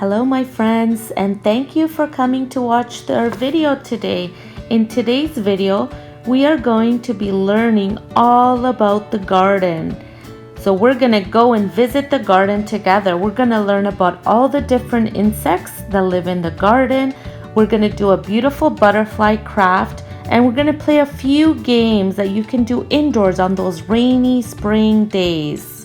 Hello my friends, and thank you for coming to watch our video today. In today's video, we are going to be learning all about the garden. So we're gonna go and visit the garden together. We're gonna learn about all the different insects that live in the garden. We're gonna do a beautiful butterfly craft, and we're gonna play a few games that you can do indoors on those rainy spring days.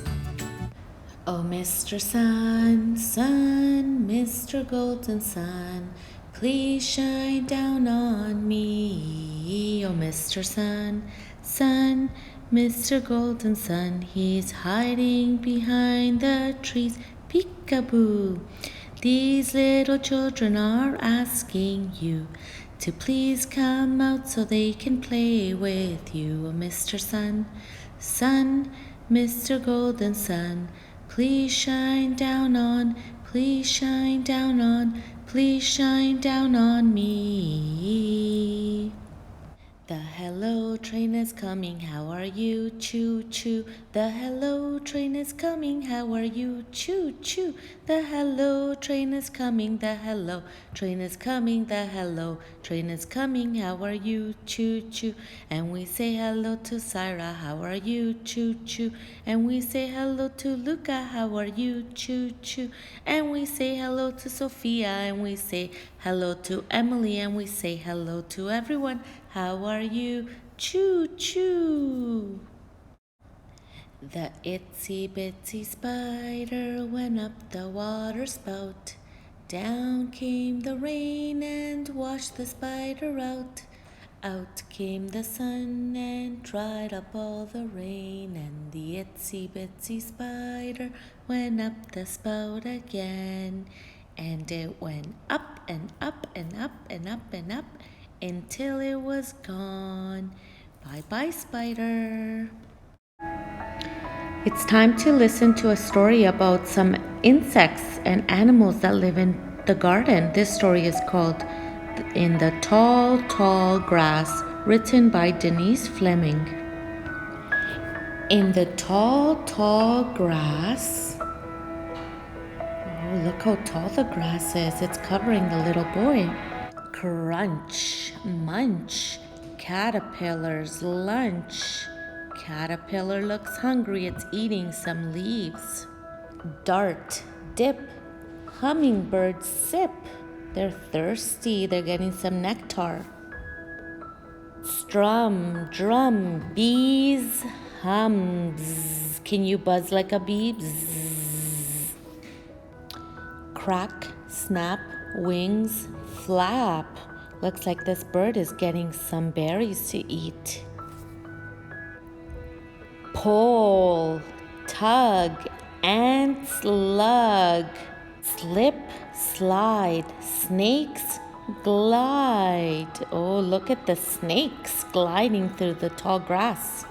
Oh, Mr. Sun, Sun, Mr. Golden Sun, please shine down on me. Oh, Mr. Sun, Sun, Mr. Golden Sun, he's hiding behind the trees. Peekaboo. These little children are asking you to please come out so they can play with you. Oh, Mr. Sun, Sun, Mr. Golden Sun, please shine down on, please shine down on, please shine down on me. The hello train is coming, how are you? Choo choo. The hello train is coming, how are you? Choo choo. The hello train is coming, the hello train is coming, the hello train is coming, how are you? Choo choo. And we say hello to Syra, how are you? Choo choo. And we say hello to Luca, how are you? Choo choo. And we say hello to Sophia, and we say hello to Emily, and we say hello to everyone. How are you? Choo choo. The itsy bitsy spider went up the water spout. Down came the rain and washed the spider out. Out came the sun and dried up all the rain, and the itsy bitsy spider went up the spout again. And it went up and up and up and up and up until it was gone. Bye bye, spider. It's time to listen to a story about some insects and animals that live in the garden. This story is called In the Tall, Tall Grass, written by Denise Fleming. In the tall, tall grass. Oh, look how tall the grass is. It's covering the little boy. Crunch, munch, caterpillar's lunch. Caterpillar looks hungry, it's eating some leaves. Dart, dip, hummingbird sip. They're thirsty, they're getting some nectar. Strum, drum, bees hum. Bzz. Can you buzz like a bee? Bzz. Crack, snap, wings, flap. Looks like this bird is getting some berries to eat. Pull, tug, and slug. Slip, slide, snakes glide. Oh, look at the snakes gliding through the tall grass.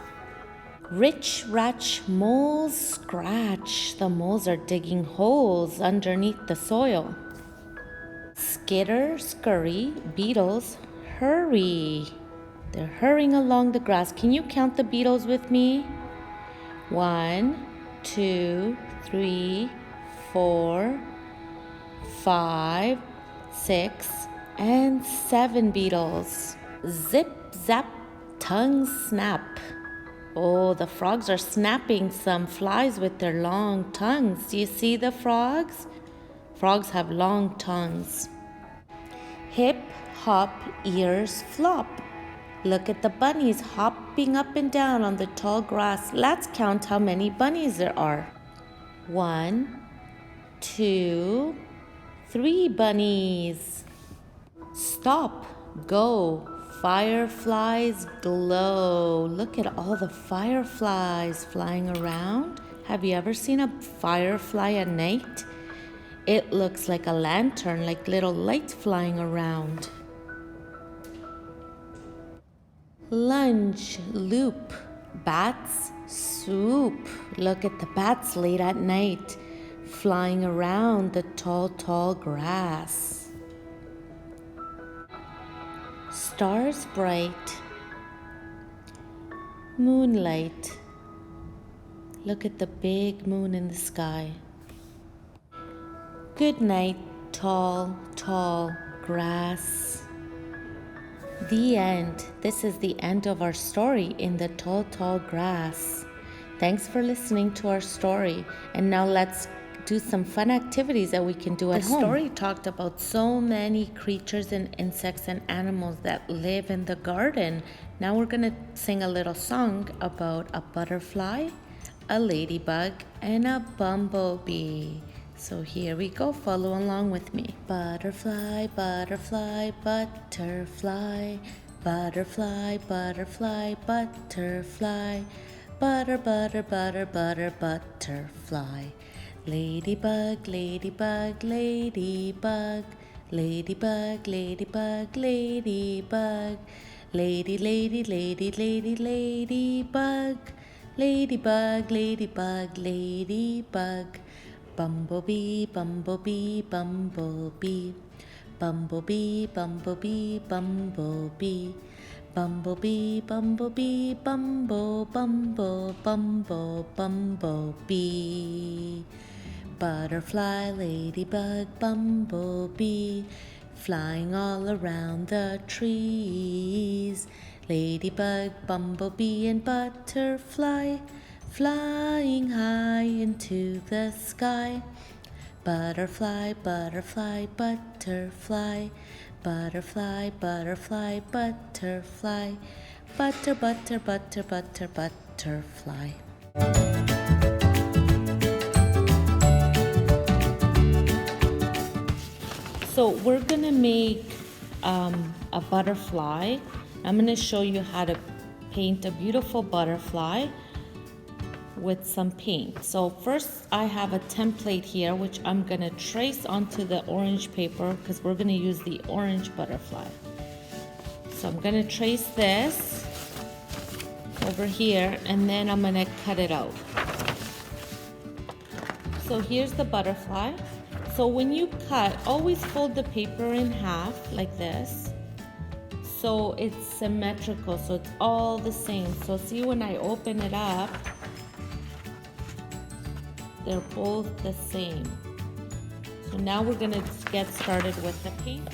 Rich, ratch, moles scratch. The moles are digging holes underneath the soil. Skitter, scurry, beetles, hurry. They're hurrying along the grass. Can you count the beetles with me? 1, 2, 3, 4, 5, 6, and 7 beetles. Zip, zap, tongue snap. Oh, the frogs are snapping some flies with their long tongues. Do you see the frogs? Frogs have long tongues. Hip, hop, ears flop. Look at the bunnies hopping up and down on the tall grass. Let's count how many bunnies there are. 1, 2, 3 bunnies. Stop, go, fireflies glow. Look at all the fireflies flying around. Have you ever seen a firefly at night? It looks like a lantern, like little lights flying around. Lunge, loop, bats swoop. Look at the bats late at night, flying around the tall, tall grass. Stars bright, moonlight. Look at the big moon in the sky. Good night, tall, tall grass. The end. This is the end of our story in the tall, tall grass. Thanks for listening to our story. And now let's do some fun activities that we can do at home. The story talked about so many creatures and insects and animals that live in the garden. Now we're going to sing a little song about a butterfly, a ladybug, and a bumblebee. So here we go, follow along with me. Butterfly, butterfly, butterfly, butterfly, butterfly, butterfly, butter, butter, butter, butter, butterfly. Ladybug, ladybug, ladybug, ladybug, ladybug, ladybug, lady, lady, lady, lady, ladybug, ladybug, ladybug, ladybug. Bumblebee, bumblebee, bumblebee, bumblebee, bumblebee, bumblebee, bumblebee, bumblebee, bumble, bumble, bumble, bumblebee. Butterfly, ladybug, bumblebee, flying all around the trees. Ladybug, bumblebee, and butterfly, flying high into the sky. Butterfly, butterfly, butterfly, butterfly, butterfly, butterfly, butter, butter, butter, butter, butterfly. So we're gonna make a butterfly. I'm gonna show you how to paint a beautiful butterfly with some paint. So first I have a template here which I'm gonna trace onto the orange paper because we're gonna use the orange butterfly. So I'm gonna trace this over here and then I'm gonna cut it out. So here's the butterfly. So when you cut, always fold the paper in half like this so it's symmetrical, so it's all the same. So see, when I open it up, they're both the same. So now we're gonna get started with the paint.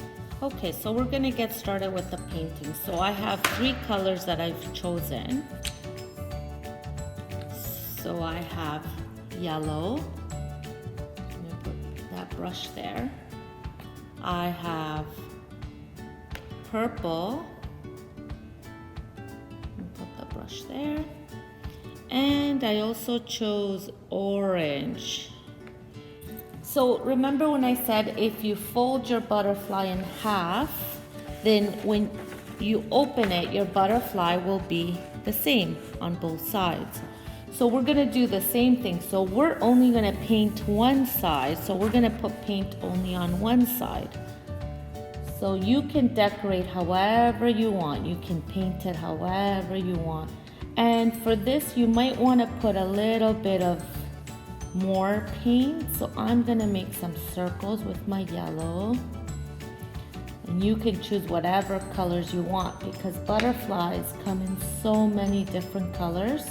Okay, so we're gonna get started with the painting. So I have 3 colors that I've chosen. So I have yellow. I'm gonna put that brush there. I have purple. Put the brush there. And I also chose orange. So remember when I said if you fold your butterfly in half, then when you open it, your butterfly will be the same on both sides. So we're gonna do the same thing. So we're only gonna paint one side. So we're gonna put paint only on one side. So you can decorate however you want. You can paint it however you want. And for this, you might want to put a little bit of more paint. So I'm going to make some circles with my yellow. And you can choose whatever colors you want because butterflies come in so many different colors.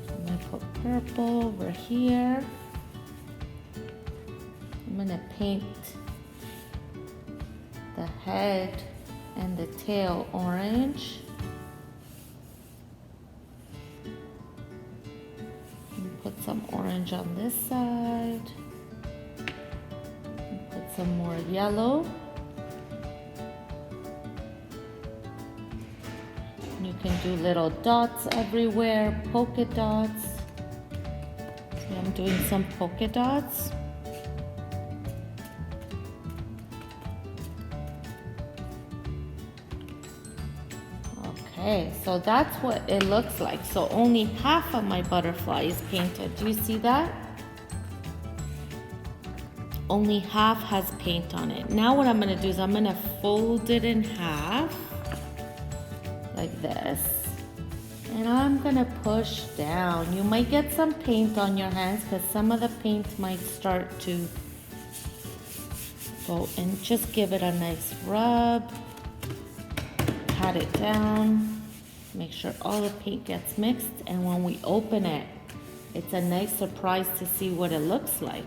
I'm going to put purple over here. I'm going to paint the head and the tail orange. And put some orange on this side. And put some more yellow. You can do little dots everywhere, polka dots. See, I'm doing some polka dots. Okay, so that's what it looks like. So only half of my butterfly is painted. Do you see that? Only half has paint on it. Now what I'm gonna do is I'm gonna fold it in half like this. And I'm gonna push down. You might get some paint on your hands because some of the paint might start to go, and just give it a nice rub. Pat it down, make sure all the paint gets mixed, and when we open it, It's a nice surprise to see what it looks like.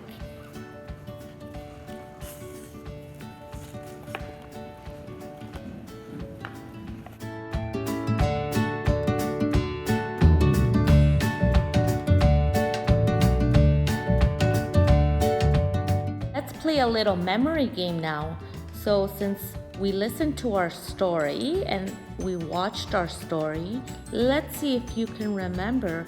Let's play a little memory game now. So since we listened to our story and we watched our story, let's see if you can remember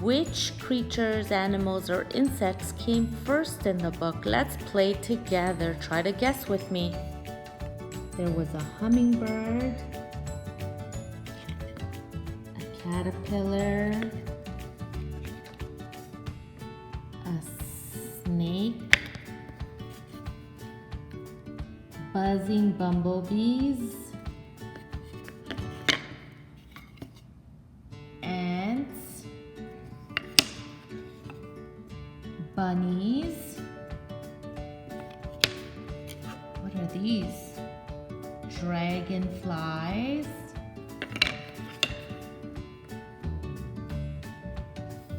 which creatures, animals, or insects came first in the book. Let's play together. Try to guess with me. There was a hummingbird, a caterpillar, a snake, buzzing bumblebees, ants, bunnies. What are these? Dragonflies,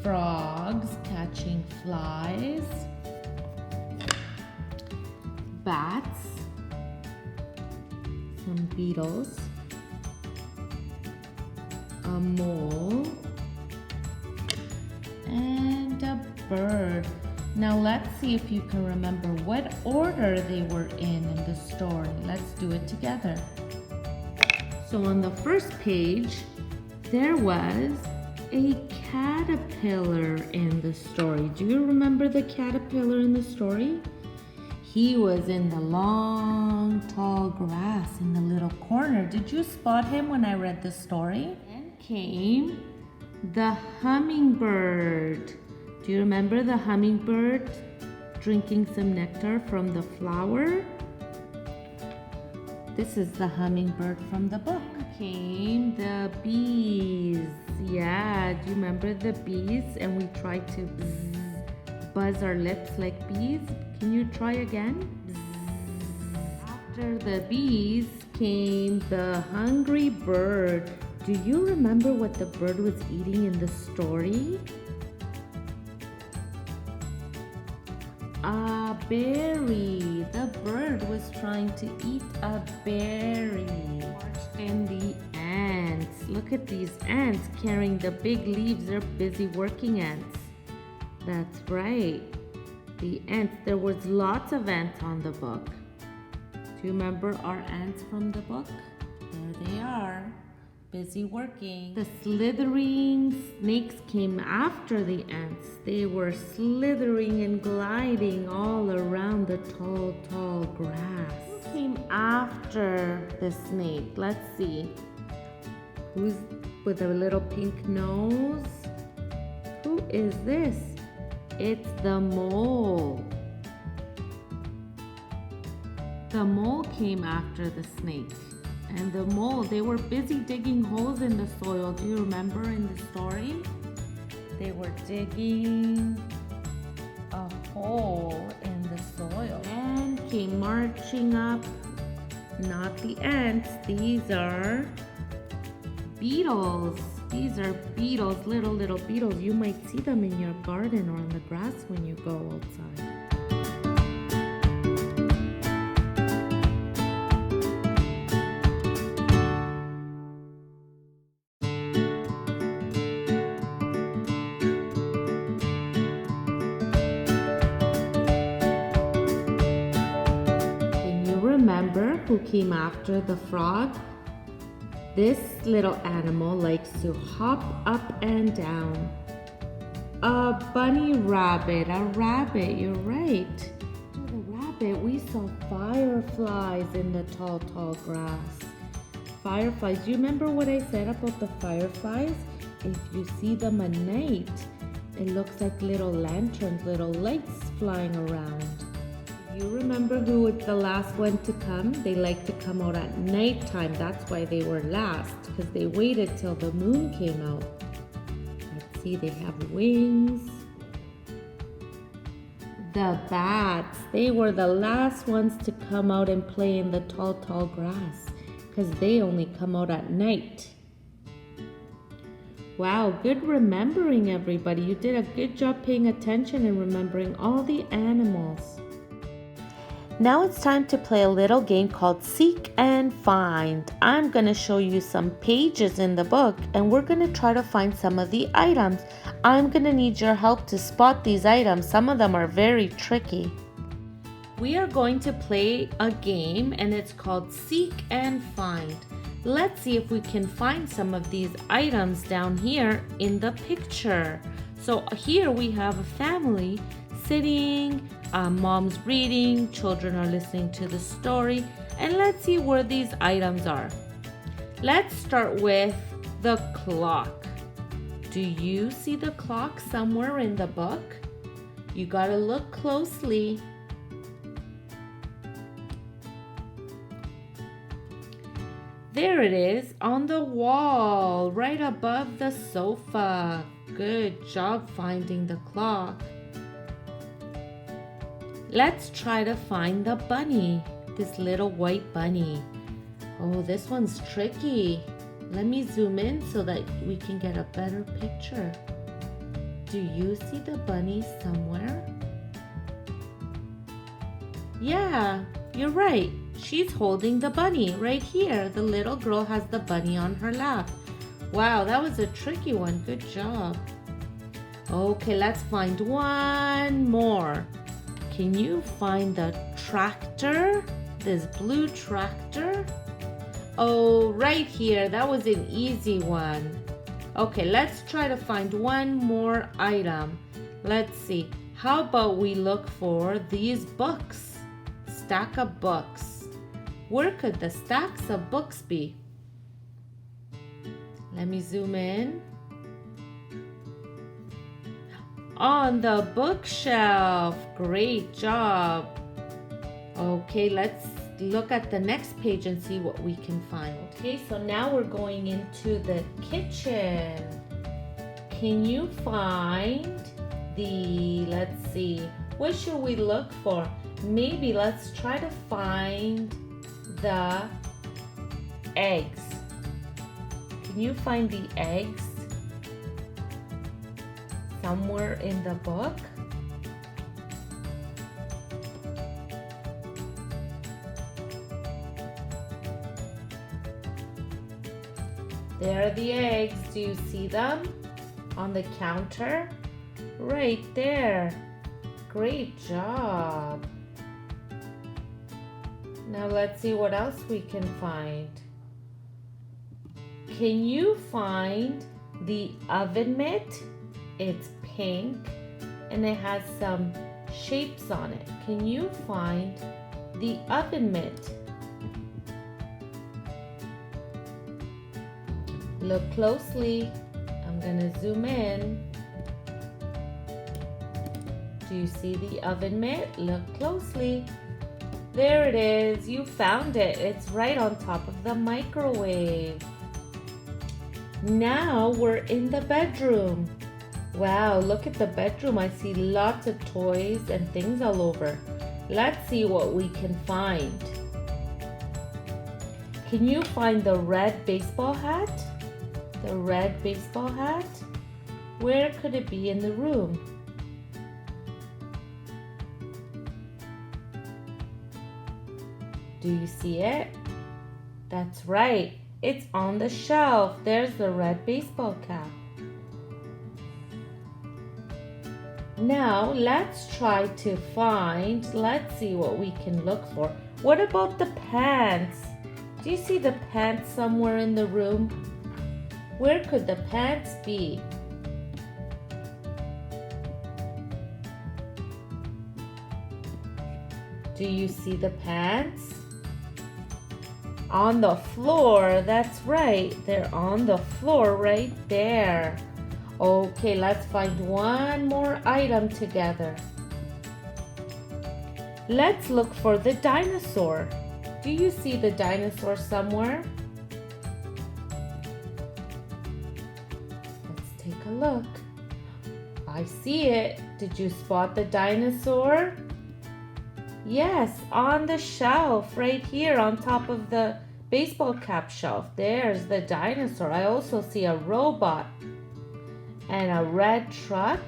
frogs catching flies, bats, some beetles, a mole, and a bird. Now let's see if you can remember what order they were in the story. Let's do it together. So on the first page, there was a caterpillar in the story. Do you remember the caterpillar in the story? He was in the long, tall grass in the little corner. Did you spot him when I read the story? Then came the hummingbird. Do you remember the hummingbird drinking some nectar from the flower? This is the hummingbird from the book. Came the bees. Yeah, do you remember the bees? And we tried to buzz our lips like bees. Can you try again? After the bees came the hungry bird. Do you remember what the bird was eating in the story? A berry. The bird was trying to eat a berry. And the ants. Look at these ants carrying the big leaves. They're busy working ants. That's right. The ants. There was lots of ants on the book. Do you remember our ants from the book? There they are. Busy working. The slithering snakes came after the ants. They were slithering and gliding all around the tall, tall grass. Who came after the snake? Let's see. Who's with a little pink nose? Who is this? It's the mole. The mole came after the snake. And the mole, they were busy digging holes in the soil. Do you remember in the story? They were digging a hole in the soil. And came marching up, not the ants, these are beetles. These are beetles, little beetles. You might see them in your garden or on the grass when you go outside. Remember who came after the frog? This little animal likes to hop up and down. A bunny rabbit, a rabbit, you're right. To the rabbit, we saw fireflies in the tall, tall grass. Fireflies, do you remember what I said about the fireflies? If you see them at night, it looks like little lanterns, little lights flying around. You remember who was the last one to come? They like to come out at nighttime. That's why they were last, because they waited till the moon came out. Let's see, they have wings. The bats, they were the last ones to come out and play in the tall, tall grass, because they only come out at night. Wow, good remembering, everybody. You did a good job paying attention and remembering all the animals. Now it's time to play a little game called Seek and Find. I'm going to show you some pages in the book and we're going to try to find some of the items. I'm going to need your help to spot these items. Some of them are very tricky. We are going to play a game and it's called Seek and Find. Let's see if we can find some of these items down here in the picture. So here we have a family sitting, mom's reading, children are listening to the story, and let's see where these items are. Let's start with the clock. Do you see the clock somewhere in the book? You gotta look closely. There it is on the wall, right above the sofa. Good job finding the clock. Let's try to find the bunny, this little white bunny. Oh, this one's tricky. Let me zoom in so that we can get a better picture. Do you see the bunny somewhere? Yeah, you're right. She's holding the bunny right here. The little girl has the bunny on her lap. Wow, that was a tricky one. Good job. Okay, let's find one more. Can you find the tractor? This blue tractor? Oh, right here. That was an easy one. Okay, let's try to find one more item. Let's see. How about we look for these books? Stack of books. Where could the stacks of books be? Let me zoom in. On the bookshelf. Great job. Okay, let's look at the next page and see what we can find. Okay, so now we're going into the kitchen. Can you find let's see, what should we look for? Maybe let's try to find the eggs. Can you find the eggs somewhere in the book? There are the eggs. Do you see them on the counter? Right there. Great job. Now let's see what else we can find. Can you find the oven mitt? It's pink and it has some shapes on it. Can you find the oven mitt? Look closely. I'm gonna zoom in. Do you see the oven mitt? Look closely. There it is. You found it. It's right on top of the microwave. Now we're in the bedroom. Wow, look at the bedroom. I see lots of toys and things all over. Let's see what we can find. Can you find the red baseball hat? The red baseball hat? Where could it be in the room? Do you see it? That's right. It's on the shelf. There's the red baseball cap. Now let's try to find, let's see what we can look for. What about the pants? Do you see the pants somewhere in the room? Where could the pants be? Do you see the pants? On the floor, that's right. They're on the floor right there. Okay, let's find one more item together. Let's look for the dinosaur. Do you see the dinosaur somewhere? Let's take a look. I see it. Did you spot the dinosaur? Yes, on the shelf right here on top of the baseball cap shelf. There's the dinosaur. I also see a robot. and a red truck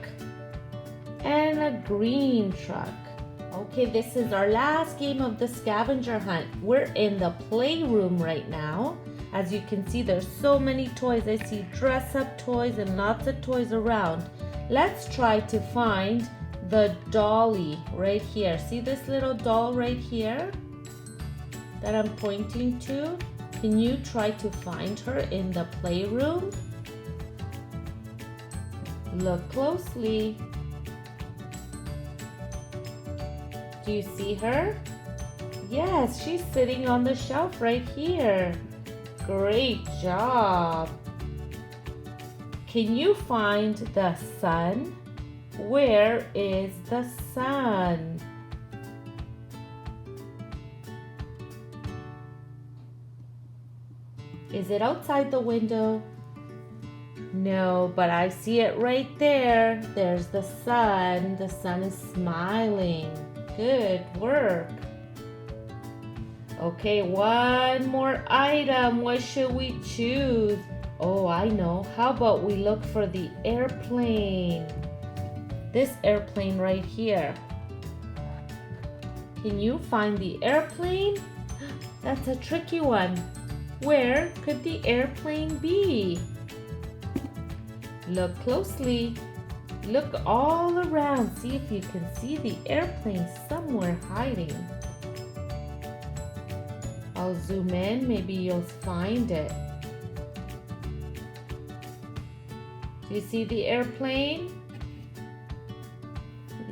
and a green truck. Okay, this is our last game of the scavenger hunt. We're in the playroom right now. As you can see, there's so many toys. I see dress-up toys and lots of toys around. Let's try to find the dolly right here. See this little doll right here that I'm pointing to? Can you try to find her in the playroom? Look closely. Do you see her? Yes, she's sitting on the shelf right here. Great job. Can you find the sun? Where is the sun? Is it outside the window? No, but I see it right there. There's the sun. The sun is smiling. Good work. Okay, one more item. What should we choose? Oh, I know. How about we look for the airplane? This airplane right here. Can you find the airplane? That's a tricky one. Where could the airplane be? Look closely. Look all around. See if you can see the airplane somewhere hiding. I'll zoom in. Maybe you'll find it. Do you see the airplane?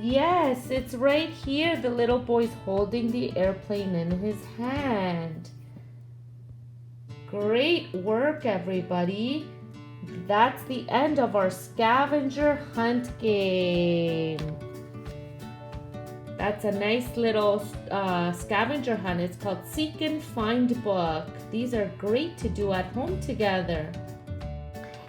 Yes, it's right here. The little boy's holding the airplane in his hand. Great work, everybody. That's the end of our scavenger hunt game. That's a nice little scavenger hunt. It's called Seek and Find Book. These are great to do at home together.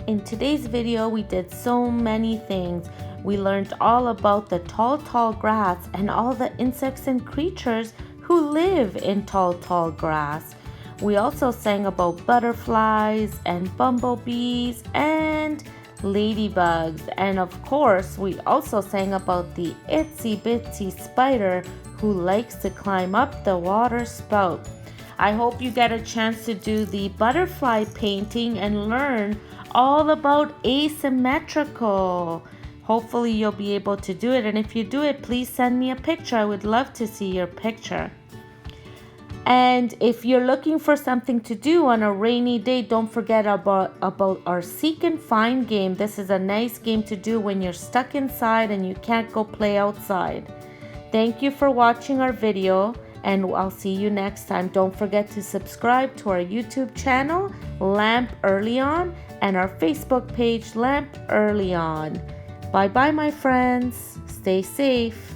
In today's video, we did so many things. We learned all about the tall grass and all the insects and creatures who live in tall grass. We also sang about butterflies and bumblebees and ladybugs. And of course, we also sang about the itsy bitsy spider who likes to climb up the water spout. I hope you get a chance to do the butterfly painting and learn all about asymmetrical. Hopefully you'll be able to do it. And if you do it, please send me a picture. I would love to see your picture. And if you're looking for something to do on a rainy day, don't forget about our Seek and Find game. This is a nice game to do when you're stuck inside and you can't go play outside. Thank you for watching our video, and I'll see you next time. Don't forget to subscribe to our YouTube channel, Lamp Early On, and our Facebook page, Lamp Early On. Bye-bye, my friends. Stay safe.